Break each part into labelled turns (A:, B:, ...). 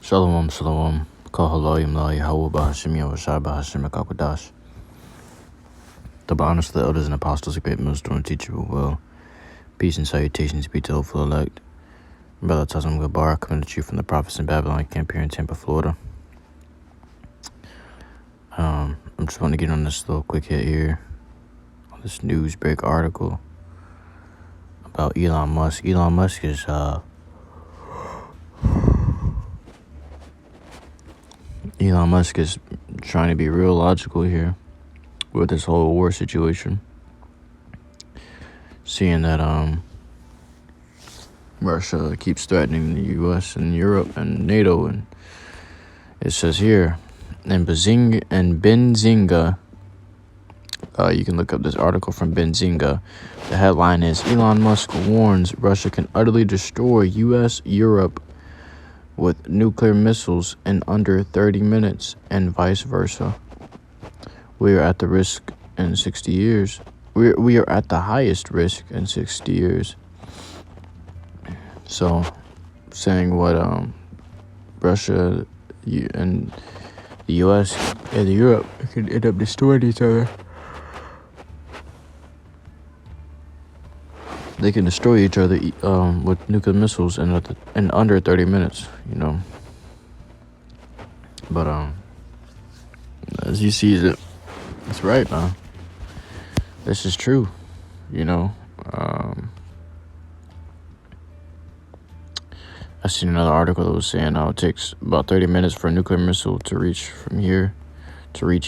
A: Shalom, shalom. HALALYAM, YAHAWAH, BAHASHAM, BAHASHAM, QADASH. The honest the elders and apostles, a great millstone, teachable well. Peace and salutations be to hopeful elect. Brother Tazam Gabar, coming to you from the prophets in Babylon camp here in Tampa, Florida. I'm just want to get on this little quick hit here on this news break article about Elon Musk. Elon Musk is trying to be real logical here with this whole war situation. Seeing that Russia keeps threatening the U.S. and Europe and NATO, and it says here in Benzinga, you can look up this article from Benzinga. The headline is Elon Musk warns Russia can utterly destroy U.S. Europe with nuclear missiles in under 30 minutes and vice versa. We are at the risk in 60 years. We are at the highest risk in 60 years. So, saying what Russia and the U.S. and Europe could end up destroying each other. They can destroy each other with nuclear missiles in under 30 minutes, you know. But as he sees it, it's right, man. This is true, you know. I seen another article that was saying how it takes about 30 minutes for a nuclear missile to reach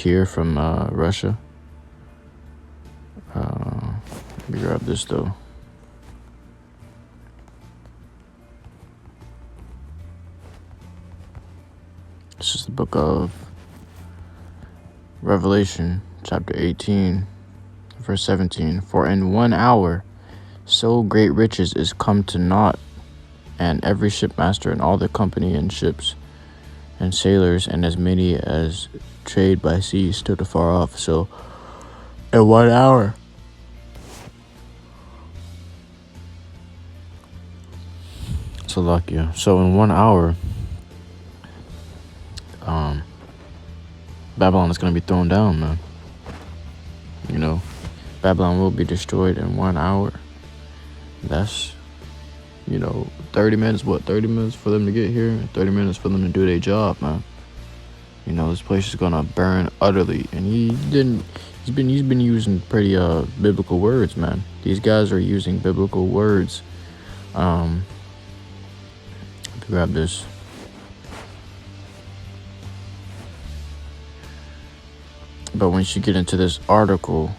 A: here from Russia. Let me grab this though. This is the book of Revelation, chapter 18, verse 17. For in 1 hour, so great riches is come to naught, and every shipmaster and all the company and ships and sailors and as many as trade by sea stood afar off. So, in 1 hour, So in 1 hour, Babylon is going to be thrown down, man. You know, Babylon will be destroyed in 1 hour. That's, 30 minutes, 30 minutes for them to get here, 30 minutes for them to do their job, man. You know, this place is going to burn utterly. And he's been using pretty biblical words, man. These guys are using biblical words. Grab this. But once you get into this article,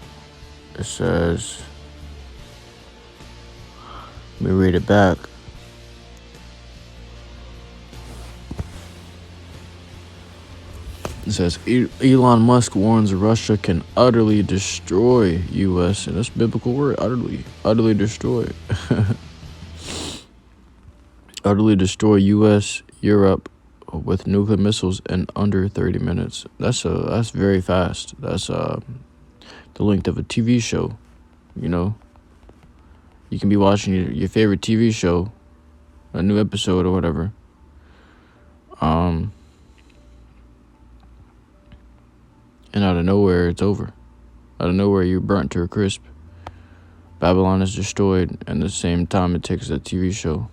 A: it says, let me read it back. It says, Elon Musk warns Russia can utterly destroy U.S. And that's biblical word, utterly destroy. Utterly destroy U.S., Europe with nuclear missiles in under 30 minutes. That's very fast. That's the length of a TV show, you know. You can be watching your favorite TV show, a new episode or whatever. And out of nowhere, it's over. Out of nowhere, you're burnt to a crisp. Babylon is destroyed, and at the same time it takes a TV show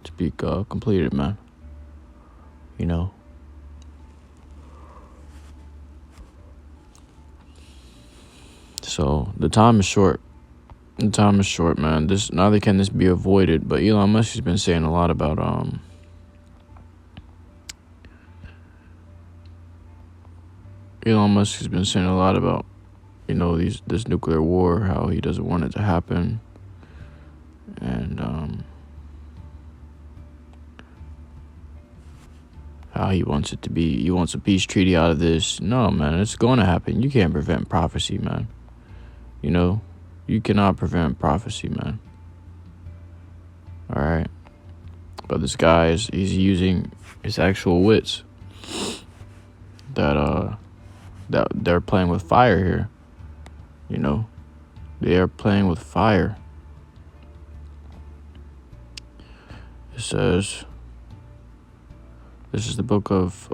A: to be completed, man. You know. So the time is short. The time is short, man. Neither can this be avoided. But Elon Musk has been saying a lot about this nuclear war, how he doesn't want it to happen, and how he wants it to be. He wants a peace treaty out of this. No, man, it's going to happen. You can't prevent prophecy, man. You know, you cannot prevent prophecy, man. All right. But this guy he's using his actual wits. That they're playing with fire here. You know, they are playing with fire. It says, This is the book of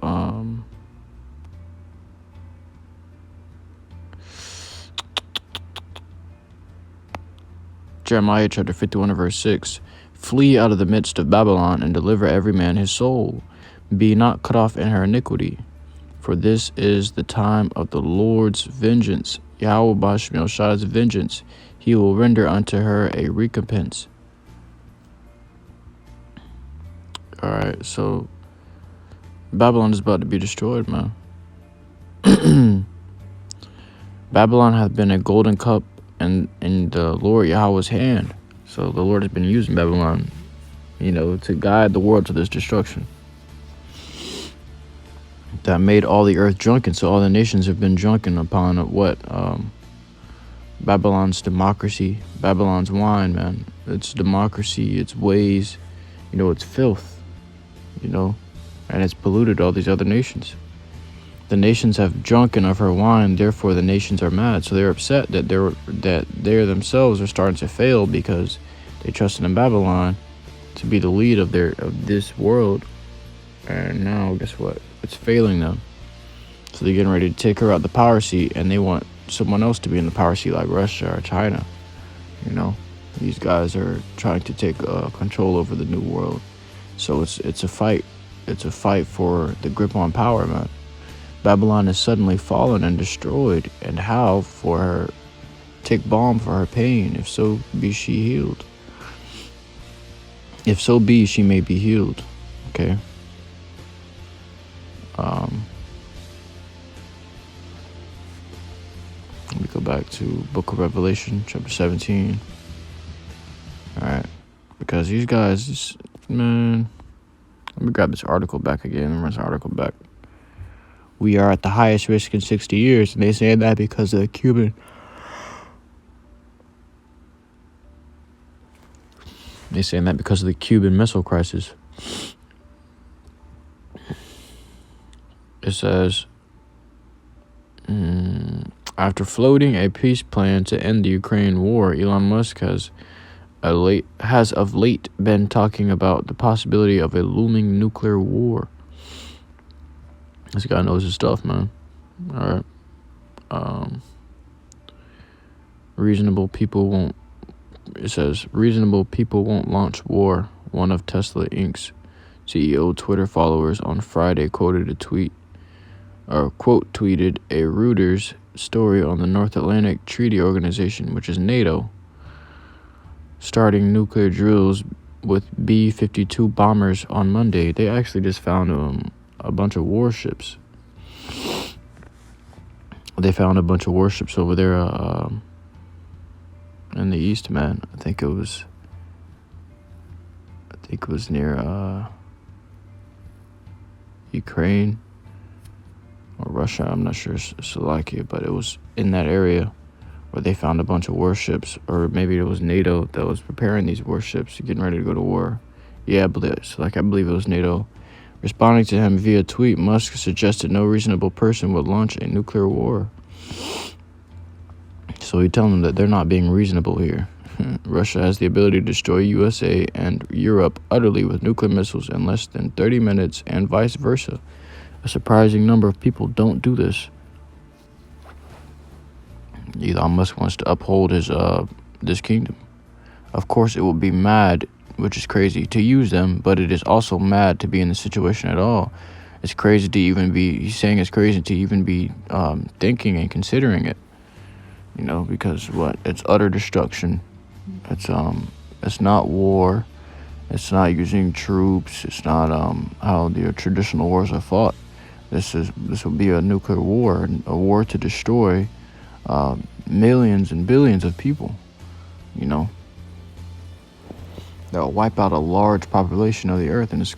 A: Jeremiah chapter 51 and verse 6. Flee out of the midst of Babylon and deliver every man his soul. Be not cut off in her iniquity, for this is the time of the Lord's vengeance. YAHAWASHI's vengeance. He will render unto her a recompense. Alright, so Babylon is about to be destroyed, man. Babylon hath been a golden cup in the Lord Yahweh's hand. So the Lord has been using Babylon, to guide the world to this destruction. That made all the earth drunken. So all the nations have been drunken upon what? Babylon's democracy, Babylon's wine, man. It's democracy, its ways, it's filth, and it's polluted all these other nations. The nations have drunken of her wine, therefore the nations are mad. So they're upset that they themselves are starting to fail because they trusted in Babylon to be the lead of this world. And now, guess what? It's failing them. So they're getting ready to take her out the power seat, and they want someone else to be in the power seat, like Russia or China. These guys are trying to take control over the new world. So it's a fight. It's a fight for the grip on power, man. Babylon is suddenly fallen and destroyed, and how for her take balm for her pain, if so be she healed. If so be she may be healed. Okay. Let me go back to Book of Revelation, chapter 17. Alright. Because these guys, man, let me grab this article back again. Let me run this article back. We are at the highest risk in 60 years, and they say that because of the Cuban. They're saying that because of the Cuban Missile Crisis. It says, after floating a peace plan to end the Ukraine war, Elon Musk has of late been talking about the possibility of a looming nuclear war. This guy knows his stuff, man. All right. Reasonable people won't launch war. One of Tesla Inc.'s CEO Twitter followers on Friday tweeted a Reuters story on the North Atlantic Treaty Organization, which is NATO, starting nuclear drills with B-52 bombers on Monday. They actually just found a bunch of warships. They found a bunch of warships over there in the east, man. I think it was near Ukraine or Russia. I'm not sure, Slovakia, but it was in that area where they found a bunch of warships, or maybe it was NATO that was preparing these warships, getting ready to go to war. Yeah, I believe it was NATO. Responding to him via tweet, Musk suggested no reasonable person would launch a nuclear war. So he telling them that they're not being reasonable here. Russia has the ability to destroy USA and Europe utterly with nuclear missiles in less than 30 minutes and vice versa. A surprising number of people don't do this. Elon Musk wants to uphold his this kingdom. Of course, it will be mad, which is crazy, to use them, but it is also mad to be in the situation at all. It's crazy to even be, he's saying it's crazy to even be thinking and considering it. Because it's utter destruction. It's not war. It's not using troops. It's not how the traditional wars are fought. This will be a nuclear war, a war to destroy millions and billions of people. That will wipe out a large population of the earth. And this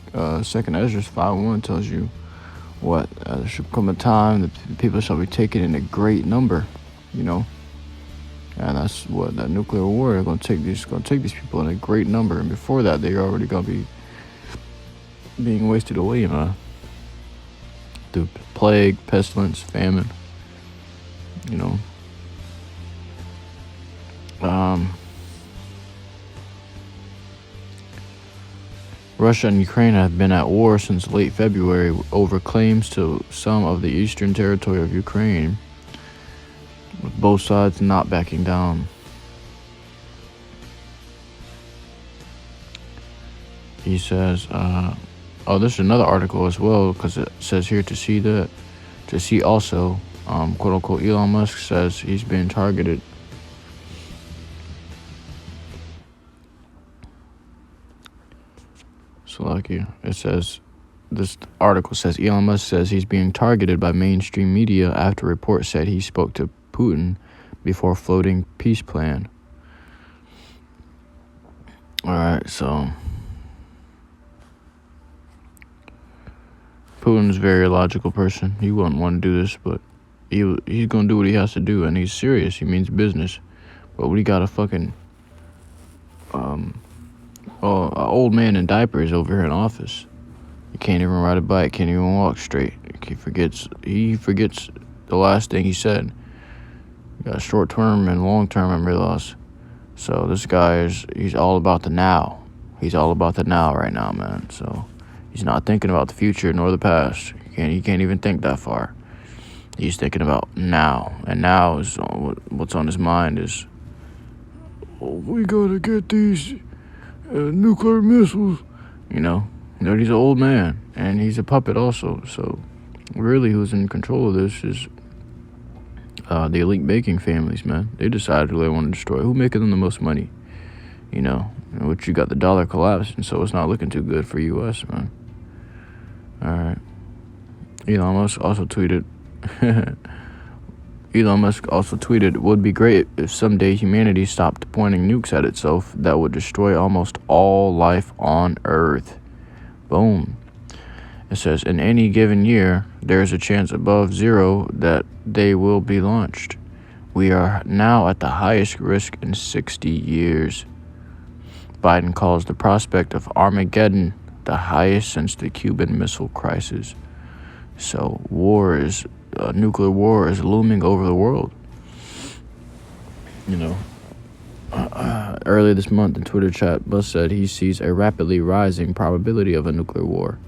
A: Second Ezra 5:1 tells you there should come a time that people shall be taken in a great number. And that's what that nuclear war is going to take these people in a great number. And before that, they're already going to be being wasted away, man. Through plague, pestilence, famine. Russia and Ukraine have been at war since late February over claims to some of the eastern territory of Ukraine, with both sides not backing down. He says, this is another article as well, because it says here to see also, quote unquote, Elon Musk says he's being targeted. So like it says, this article says Elon Musk says he's being targeted by mainstream media after reports said he spoke to Putin before floating peace plan. Alright, so Putin's a very illogical person. He wouldn't want to do this, but he's gonna do what he has to do, and he's serious. He means business. But we got a fucking an old man in diapers over here in office. He can't even ride a bike, can't even walk straight. He forgets the last thing he said. He got short-term and long-term memory loss. So this guy he's all about the now. He's all about the now right now, man. So he's not thinking about the future nor the past. He can't even think that far. He's thinking about now. And now is what's on his mind is, we gotta get these nuclear missiles. You know, he's an old man, and he's a puppet also. So really who's in control of this is the elite banking families, man. They decided who they want to destroy. Who making them the most money? Which you got the dollar collapsing, so it's not looking too good for U.S., man. Alright. Elon Musk also tweeted, it would be great if someday humanity stopped pointing nukes at itself that would destroy almost all life on Earth. Boom. It says, in any given year, there is a chance above zero that they will be launched. We are now at the highest risk in 60 years. Biden calls the prospect of Armageddon the highest since the Cuban Missile Crisis. So nuclear war is looming over the world. Earlier this month in Twitter chat, Buzz said he sees a rapidly rising probability of a nuclear war.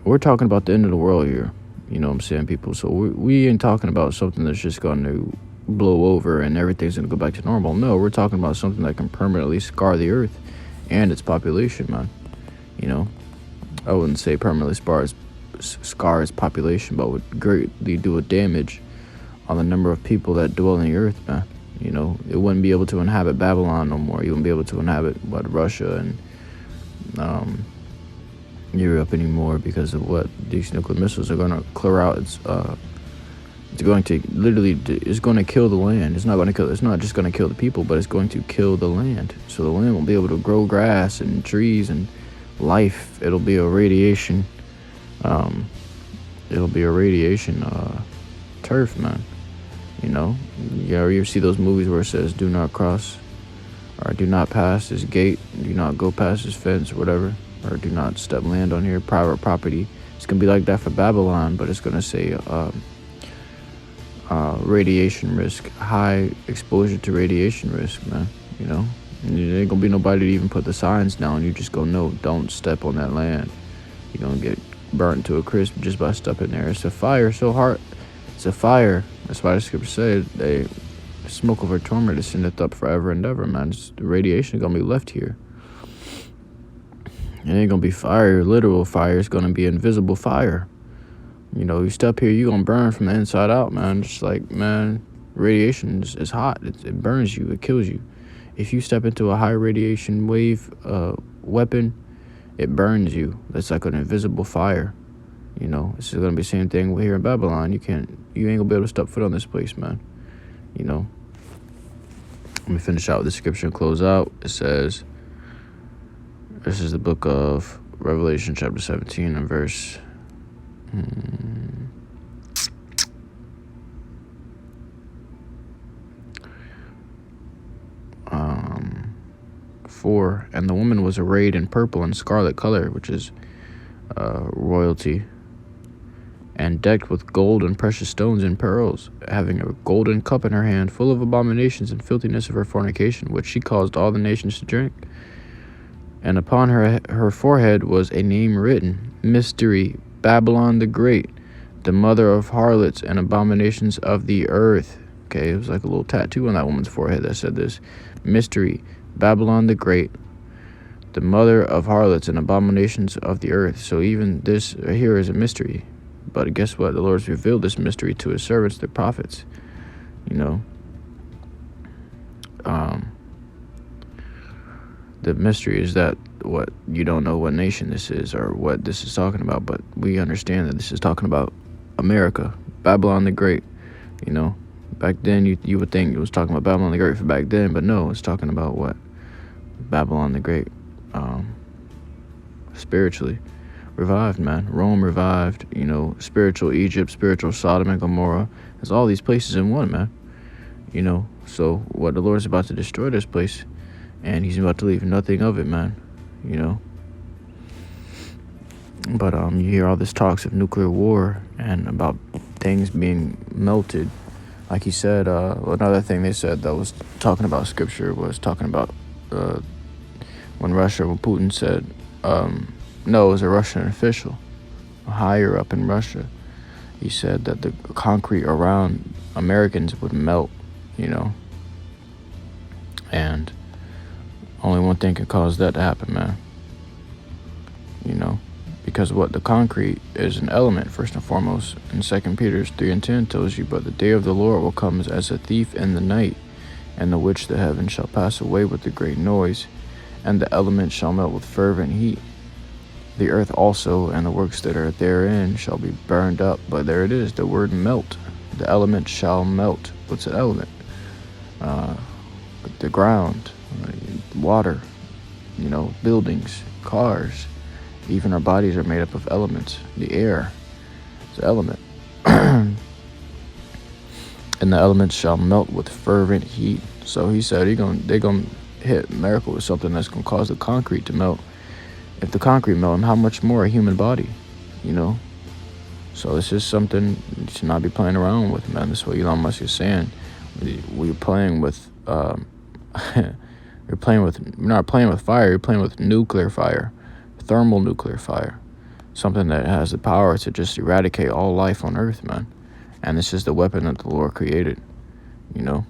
A: We're talking about the end of the world here. You know what I'm saying, people? So we ain't talking about something that's just going to blow over and everything's going to go back to normal. No, we're talking about something that can permanently scar the earth and its population, man. I wouldn't say permanently scar its population, but would greatly do a damage on the number of people that dwell on the earth, man. It wouldn't be able to inhabit Babylon no more. You wouldn't be able to inhabit Russia and Europe anymore, because of what these nuclear missiles are going to clear out. It's going to kill the land. It's not just going to kill the people, but it's going to kill the land. So the land won't be able to grow grass and trees and life. It'll be a radiation. Turf, man. You see those movies where it says do not cross, or do not pass this gate, do not go past this fence, or whatever, or do not step land on here, private property. It's gonna be like that for Babylon, but it's gonna say radiation risk, high exposure to radiation risk, man. There ain't gonna be nobody to even put the signs down. You just go, no, don't step on that land. You're gonna get burnt to a crisp just by stepping there. It's a fire so hard. It's a fire. That's why the scripture said, the smoke of her torment descendeth up forever and ever, man. The radiation is gonna be left here. It ain't gonna be fire, literal fire. It's gonna be invisible fire. You step here, you gonna burn from the inside out, man. Just like, man, radiation is hot. It burns you. It kills you. If you step into a high radiation wave weapon, it burns you. That's like an invisible fire. It's gonna be the same thing here in Babylon. You ain't gonna be able to step foot on this place, man. Let me finish out with the scripture and close out. It says, this is the book of Revelation chapter 17 and verse 4. And the woman was arrayed in purple and scarlet color, which is royalty, and decked with gold and precious stones and pearls, having a golden cup in her hand, full of abominations and filthiness of her fornication, which she caused all the nations to drink. And upon her forehead was a name written, Mystery, Babylon the Great, the mother of harlots and abominations of the earth. Okay, it was like a little tattoo on that woman's forehead that said this. Mystery, Babylon the Great, the mother of harlots and abominations of the earth. So even this here is a mystery. But guess what? The Lord's revealed this mystery to his servants, the prophets. You know, the mystery is that what you don't know what nation this is or what this is talking about, but we understand that this is talking about America, Babylon the Great. You know, back then you would think it was talking about Babylon the Great for back then, but no, it's talking about what? Babylon the Great, spiritually revived, man. Rome revived, you know, spiritual Egypt, spiritual Sodom and Gomorrah. There's all these places in one, man. You know, so what the Lord's about to destroy this place, and he's about to leave nothing of it, man. You know. But you hear all this talks of nuclear war and about things being melted. Like he said, another thing they said that was talking about scripture was talking about when Putin said, no, it was a Russian official, higher up in Russia. He said that the concrete around Americans would melt, you know. And only one thing could cause that to happen, man. You know, because what the concrete is an element, first and foremost. And 2 Peter 3:10 tells you, but the day of the Lord will come as a thief in the night, and the which the heavens shall pass away with a great noise, and the elements shall melt with fervent heat. The earth also and the works that are therein shall be burned up. But there it is, the word melt. The element shall melt. What's an element? The ground, water, you know, buildings, cars. Even our bodies are made up of elements. The air is an element. And the elements shall melt with fervent heat. So he said they're gonna hit America with something that's gonna cause the concrete to melt. If the concrete melted, how much more a human body, you know? So this is something you should not be playing around with, man. That's what Elon Musk is saying. We're playing with, we're not playing with fire, you're playing with nuclear fire, thermal nuclear fire. Something that has the power to just eradicate all life on Earth, man. And this is the weapon that the Lord created, you know?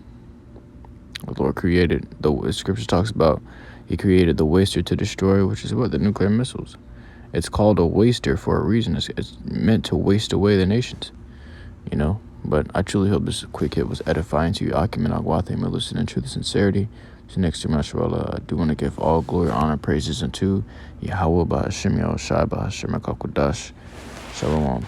A: The Lord created, the scripture talks about, he created the waster to destroy, which is what? The nuclear missiles. It's called a waster for a reason. It's meant to waste away the nations, you know. But I truly hope this quick hit was edifying to you. Akim and Agwathe, may listen in truth and sincerity. So next to Mashallah, I do want to give all glory, honor, praises unto Yahawah, BAHASHAM, YAHAWASHI, BAHASHAM, QADASH. Shalom.